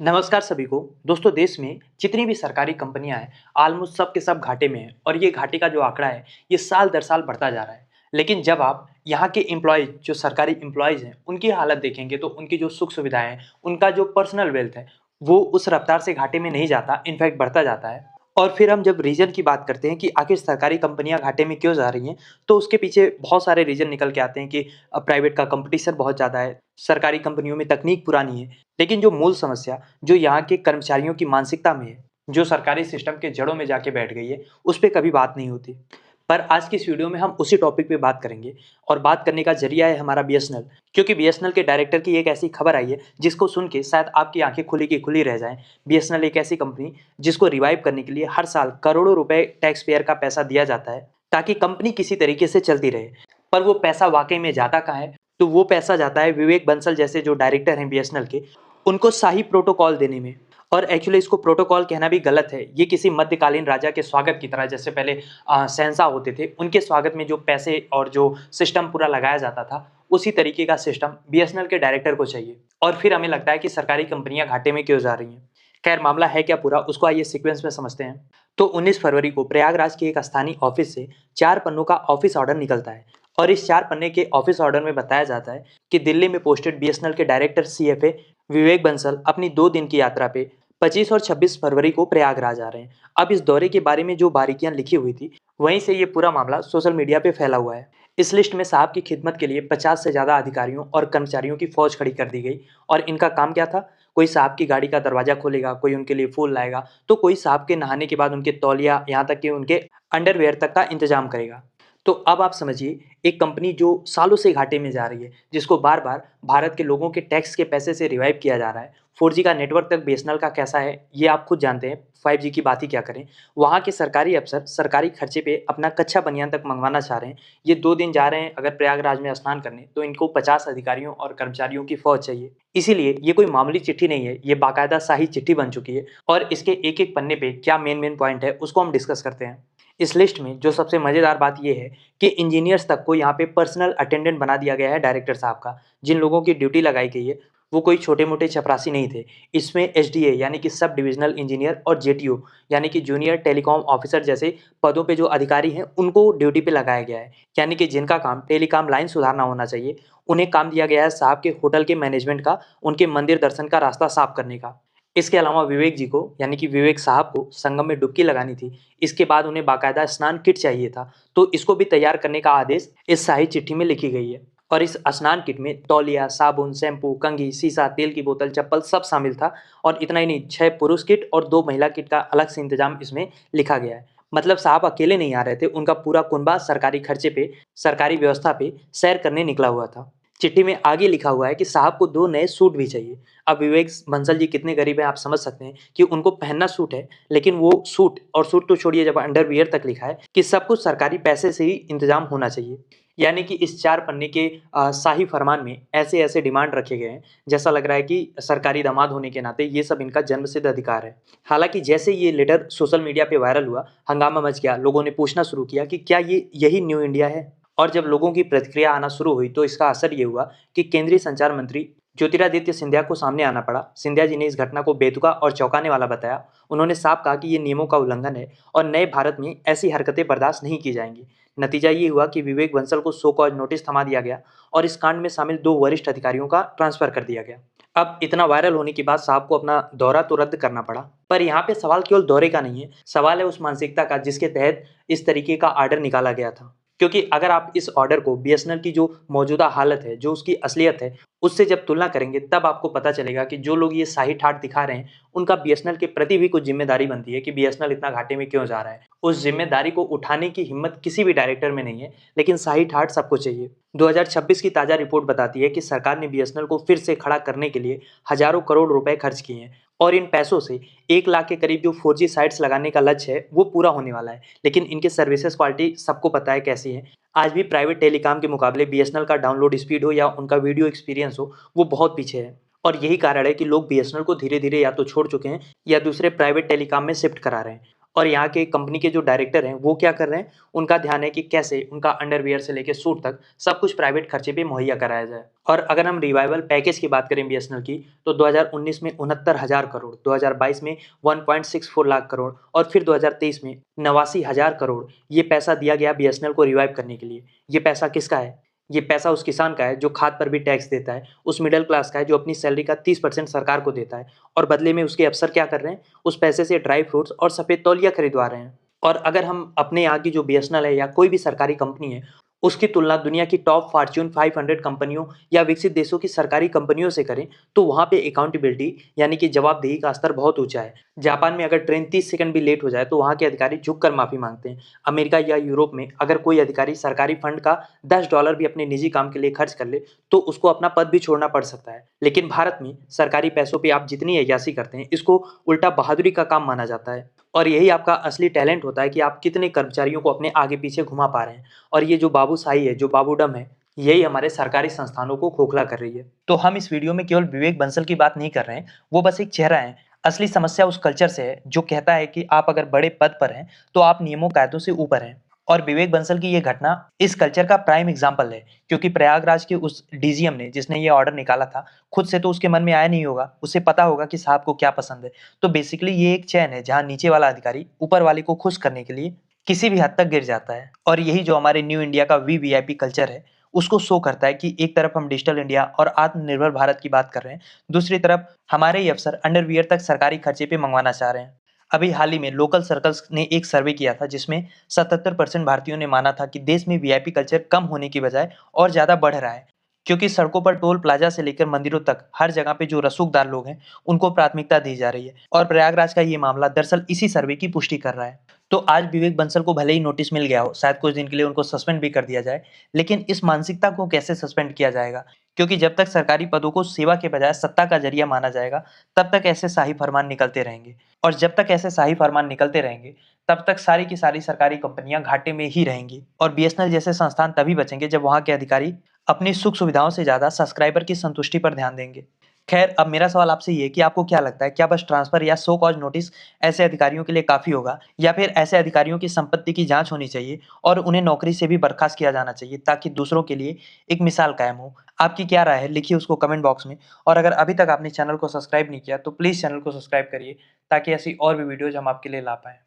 नमस्कार सभी को। दोस्तों, देश में जितनी भी सरकारी कंपनियां हैं ऑलमोस्ट सब के सब घाटे में हैं और ये घाटे का जो आंकड़ा है ये साल दर साल बढ़ता जा रहा है। लेकिन जब आप यहाँ के एम्प्लॉयज जो सरकारी एम्प्लॉयज हैं उनकी हालत देखेंगे तो उनकी जो सुख सुविधाएं हैं, उनका जो पर्सनल वेल्थ है वो उस रफ्तार से घाटे में नहीं जाता, इनफैक्ट बढ़ता जाता है। और फिर हम जब रीजन की बात करते हैं कि आखिर सरकारी कंपनियां घाटे में क्यों जा रही हैं, तो उसके पीछे बहुत सारे रीजन निकल के आते हैं कि प्राइवेट का कंपटीशन बहुत ज़्यादा है, सरकारी कंपनियों में तकनीक पुरानी है। लेकिन जो मूल समस्या जो यहाँ के कर्मचारियों की मानसिकता में है, जो सरकारी सिस्टम के जड़ों में जाके बैठ गई है, उस पे कभी बात नहीं होती। पर आज की इस वीडियो में हम उसी टॉपिक पे बात करेंगे और बात करने का जरिया है हमारा बीएसएनएल। क्योंकि बीएसएनएल के डायरेक्टर की एक ऐसी खबर आई है जिसको सुन के शायद आपकी आंखें खुली की खुली रह जाएं। बीएसएनएल एक ऐसी कंपनी जिसको रिवाइव करने के लिए हर साल करोड़ों रुपए टैक्स पेयर का पैसा दिया जाता है ताकि कंपनी किसी तरीके से चलती रहे। पर वो पैसा वाकई में जाता कहाँ है? तो वो पैसा जाता है विवेक बंसल जैसे जो डायरेक्टर हैं बीएसएनएल के, उनको शाही प्रोटोकॉल देने में। और एक्चुअली इसको प्रोटोकॉल कहना भी गलत है। ये किसी मध्यकालीन राजा के स्वागत की तरह, जैसे पहले शहंशाह होते थे, उनके स्वागत में जो पैसे और जो सिस्टम पूरा लगाया जाता था, उसी तरीके का सिस्टम बीएसएनएल के डायरेक्टर को चाहिए। और फिर हमें लगता है कि सरकारी कंपनियां घाटे में क्यों जा रही हैं। खैर, मामला है क्या पूरा, उसको आइए सीक्वेंस में समझते हैं। तो 19 फरवरी को प्रयागराज के एक स्थानीय ऑफिस से 4 पन्नों का ऑफिस ऑर्डर निकलता है। और इस 4 पन्ने के ऑफिस ऑर्डर में बताया जाता है कि दिल्ली में पोस्टेड बीएसएनएल के डायरेक्टर सीएफए विवेक बंसल अपनी 2 दिन की यात्रा पे 25 और 26 फरवरी को प्रयागराज आ रहे हैं। अब इस दौरे के बारे में जो बारीकियां लिखी हुई थी, वहीं से ये पूरा मामला सोशल मीडिया पे फैला हुआ है। इस लिस्ट में साहब की खिदमत के लिए 50 से ज़्यादा अधिकारियों और कर्मचारियों की फौज खड़ी कर दी गई। और इनका काम क्या था? कोई साहब की गाड़ी का दरवाजा खोलेगा, कोई उनके लिए फूल लाएगा, तो कोई साहब के नहाने के बाद उनके तौलिया, यहाँ तक कि उनके अंडरवेयर तक का इंतजाम करेगा। तो अब आप समझिए, एक कंपनी जो सालों से घाटे में जा रही है, जिसको बार बार भारत के लोगों के टैक्स के पैसे से रिवाइव किया जा रहा है। 4G का नेटवर्क तक बीएसएनएल का कैसा है ये आप खुद जानते हैं, 5G की बात ही क्या करें। वहाँ के सरकारी अफसर सरकारी खर्चे पे अपना कच्चा बनियान तक मंगवाना चाह रहे हैं। ये 2 दिन जा रहे हैं अगर प्रयागराज में स्नान करने, तो इनको 50 अधिकारियों और कर्मचारियों की फौज चाहिए। इसीलिए ये कोई मामूली चिट्ठी नहीं है, ये बाकायदा शाही चिट्ठी बन चुकी है। और इसके एक एक पन्ने पे क्या मेन पॉइंट है उसको हम डिस्कस करते हैं। इस लिस्ट में जो सबसे मज़ेदार बात यह है कि इंजीनियर्स तक को यहाँ पे पर्सनल अटेंडेंट बना दिया गया है डायरेक्टर साहब का। जिन लोगों की ड्यूटी लगाई गई है वो कोई छोटे मोटे चपरासी नहीं थे। इसमें एसडीए यानी कि सब डिविजनल इंजीनियर और जेटीओ यानी कि जूनियर टेलीकॉम ऑफिसर जैसे पदों पे जो अधिकारी हैं उनको ड्यूटी पे लगाया गया है। यानी कि जिनका काम टेलीकॉम लाइन सुधारना होना चाहिए, उन्हें काम दिया गया है साहब के होटल के मैनेजमेंट का, उनके मंदिर दर्शन का रास्ता साफ करने का। इसके अलावा विवेक जी को यानी कि विवेक साहब को संगम में डुबकी लगानी थी। इसके बाद उन्हें बाकायदा स्नान किट चाहिए था, तो इसको भी तैयार करने का आदेश इस शाही चिट्ठी में लिखी गई है। और इस स्नान किट में तौलिया, साबुन, शैम्पू, कंघी, शीशा, तेल की बोतल, चप्पल सब शामिल था। और इतना ही नहीं, 6 पुरुष किट और 2 महिला किट का अलग से इंतजाम इसमें लिखा गया है। मतलब साहब अकेले नहीं आ रहे थे, उनका पूरा कुनबा सरकारी खर्चे पे, सरकारी व्यवस्था पे सैर करने निकला हुआ था। चिट्ठी में आगे लिखा हुआ है कि साहब को 2 नए सूट भी चाहिए। अब विवेक बंसल जी कितने गरीब हैं आप समझ सकते हैं कि उनको पहनना सूट है, लेकिन वो सूट, और सूट तो छोड़िए, जब अंडरवियर तक लिखा है कि सब कुछ सरकारी पैसे से ही इंतजाम होना चाहिए। यानी कि इस 4 पन्ने के शाही फरमान में ऐसे-ऐसे डिमांड रखे गए हैं, जैसा लग रहा है कि सरकारी दामाद होने के नाते ये सब इनका जन्मसिद्ध अधिकार है। हालाँकि जैसे ये लेटर सोशल मीडिया पे वायरल हुआ, हंगामा मच गया, लोगों ने पूछना शुरू किया कि क्या ये यही न्यू इंडिया है? और जब लोगों की प्रतिक्रिया आना शुरू हुई तो इसका असर ये हुआ कि केंद्रीय संचार मंत्री ज्योतिरादित्य सिंधिया को सामने आना पड़ा। सिंधिया जी ने इस घटना को बेतुका और चौंकाने वाला बताया। उन्होंने साफ कहा कि ये नियमों का उल्लंघन है और नए भारत में ऐसी हरकतें बर्दाश्त नहीं की जाएंगी। नतीजा ये हुआ कि विवेक बंसल को सो कॉज नोटिस थमा दिया गया और इस कांड में शामिल 2 वरिष्ठ अधिकारियों का ट्रांसफर कर दिया गया। अब इतना वायरल होने के बाद साहब को अपना दौरा तो रद्द करना पड़ा। पर यहाँ पे सवाल केवल दौरे का नहीं है, सवाल है उस मानसिकता का जिसके तहत इस तरीके का आर्डर निकाला गया था। क्योंकि अगर आप इस ऑर्डर को बीएसएनएल की जो मौजूदा हालत है, जो उसकी असलियत है, उससे जब तुलना करेंगे तब आपको पता चलेगा कि जो लोग ये शाही ठाट दिखा रहे हैं, उनका बीएसएनएल के प्रति भी कुछ जिम्मेदारी बनती है कि बीएसएनएल इतना घाटे में क्यों जा रहा है। उस जिम्मेदारी को उठाने की हिम्मत किसी भी डायरेक्टर में नहीं है, लेकिन शाही ठाट सबको चाहिए। 2026 की ताजा रिपोर्ट बताती है कि सरकार ने बीएसएनएल को फिर से खड़ा करने के लिए हजारों करोड़ रुपए खर्च किए हैं और इन पैसों से 1 लाख के करीब जो 4G साइट्स लगाने का लक्ष्य है वो पूरा होने वाला है। लेकिन इनके सर्विसेज क्वालिटी सबको पता है कैसी है। आज भी प्राइवेट टेलीकॉम के मुकाबले बीएसएनएल का डाउनलोड स्पीड हो या उनका वीडियो एक्सपीरियंस हो, वो बहुत पीछे है। और यही कारण है कि लोग बीएसएनएल को धीरे धीरे या तो छोड़ चुके हैं या दूसरे प्राइवेट टेलीकॉम में शिफ्ट करा रहे हैं। और यहाँ के कंपनी के जो डायरेक्टर हैं वो क्या कर रहे हैं, उनका ध्यान है कि कैसे उनका अंडरवियर से लेकर सूट तक सब कुछ प्राइवेट खर्चे पे मुहैया कराया जाए। और अगर हम रिवाइवल पैकेज की बात करें बीएसएनएल की, तो 2019 में 69,000 करोड़, 2022 में 1.64 लाख करोड़ और फिर 2023 में 89,000 करोड़ ये पैसा दिया गया बीएसएनएल को रिवाइव करने के लिए। ये पैसा किसका है? ये पैसा उस किसान का है जो खाद पर भी टैक्स देता है, उस मिडिल क्लास का है जो अपनी सैलरी का 30% सरकार को देता है, और बदले में उसके अफसर क्या कर रहे हैं, उस पैसे से ड्राई फ्रूट्स और सफ़ेद तौलिया खरीदवा रहे हैं। और अगर हम अपने यहाँ की जो बीएसएनएल है या कोई भी सरकारी कंपनी है, उसकी तुलना दुनिया की टॉप फॉर्च्यून 500 कंपनियों या विकसित देशों की सरकारी कंपनियों से करें, तो वहाँ पे अकाउंटेबिलिटी यानी कि जवाबदेही का स्तर बहुत ऊंचा है। जापान में अगर ट्रेन 30 सेकंड भी लेट हो जाए तो वहाँ के अधिकारी झुककर माफ़ी मांगते हैं। अमेरिका या यूरोप में अगर कोई अधिकारी सरकारी फंड का $10 भी अपने निजी काम के लिए खर्च कर ले तो उसको अपना पद भी छोड़ना पड़ सकता है। लेकिन भारत में सरकारी पैसों पे आप जितनी अय्याशी करते हैं, इसको उल्टा बहादुरी का काम माना जाता है। और यही आपका असली टैलेंट होता है कि आप कितने कर्मचारियों को अपने आगे पीछे घुमा पा रहे हैं। और ये जो बाबूशाही है, जो बाबूडम है, यही हमारे सरकारी संस्थानों को खोखला कर रही है। तो हम इस वीडियो में केवल विवेक बंसल की बात नहीं कर रहे हैं, वो बस एक चेहरा है। असली समस्या उस कल्चर से है जो कहता है कि आप अगर बड़े पद पर हैं तो आप नियमों कायदों से ऊपर हैं। और विवेक बंसल की ये घटना इस कल्चर का प्राइम एग्जाम्पल है, क्योंकि प्रयागराज के उस डीजीएम ने, जिसने ये ऑर्डर निकाला था, खुद से तो उसके मन में आया नहीं होगा, उसे पता होगा कि साहब को क्या पसंद है। तो बेसिकली ये एक चैन है जहाँ नीचे वाला अधिकारी ऊपर वाले को खुश करने के लिए किसी भी हद तक गिर जाता है। और यही जो हमारे न्यू इंडिया का वीवीआईपी कल्चर है उसको शो करता है कि एक तरफ हम डिजिटल इंडिया और आत्मनिर्भर भारत की बात कर रहे हैं, दूसरी तरफ हमारे ही अफसर अंडरवियर तक सरकारी खर्चे पे मंगवाना चाह रहे हैं। अभी हाल ही में लोकल सर्कल्स ने एक सर्वे किया था जिसमें 77% भारतीयों ने माना था कि देश में वीआईपी कल्चर कम होने की बजाय और ज्यादा बढ़ रहा है, क्योंकि सड़कों पर टोल प्लाजा से लेकर मंदिरों तक हर जगह पे जो रसूखदार लोग हैं उनको प्राथमिकता दी जा रही है। और प्रयागराज का ये मामला दरअसल इसी सर्वे की पुष्टि कर रहा है। तो आज विवेक बंसल को भले ही नोटिस मिल गया हो, शायद कुछ दिन के लिए उनको सस्पेंड भी कर दिया जाए, लेकिन इस मानसिकता को कैसे सस्पेंड किया जाएगा? क्योंकि जब तक सरकारी पदों को सेवा के बजाय सत्ता का जरिया माना जाएगा, तब तक ऐसे शाही फरमान निकलते रहेंगे। और जब तक ऐसे शाही फरमान निकलते रहेंगे, तब तक सारी की सारी सरकारी कंपनियां घाटे में ही रहेंगी। और बीएसएनएल जैसे संस्थान तभी बचेंगे जब वहां के अधिकारी अपनी सुख सुविधाओं से ज्यादा सब्सक्राइबर की संतुष्टि पर ध्यान देंगे। खैर, अब मेरा सवाल आपसे ये है कि आपको क्या लगता है, क्या बस ट्रांसफर या सो कॉज नोटिस ऐसे अधिकारियों के लिए काफी होगा, या फिर ऐसे अधिकारियों की संपत्ति की जांच होनी चाहिए और उन्हें नौकरी से भी बर्खास्त किया जाना चाहिए ताकि दूसरों के लिए एक मिसाल कायम हो? आपकी क्या राय है, लिखिए उसको कमेंट बॉक्स में। और अगर अभी तक आपने चैनल को सब्सक्राइब नहीं किया तो प्लीज़ चैनल को सब्सक्राइब करिए ताकि ऐसी और भी वीडियोज हम आपके लिए ला पाएँ।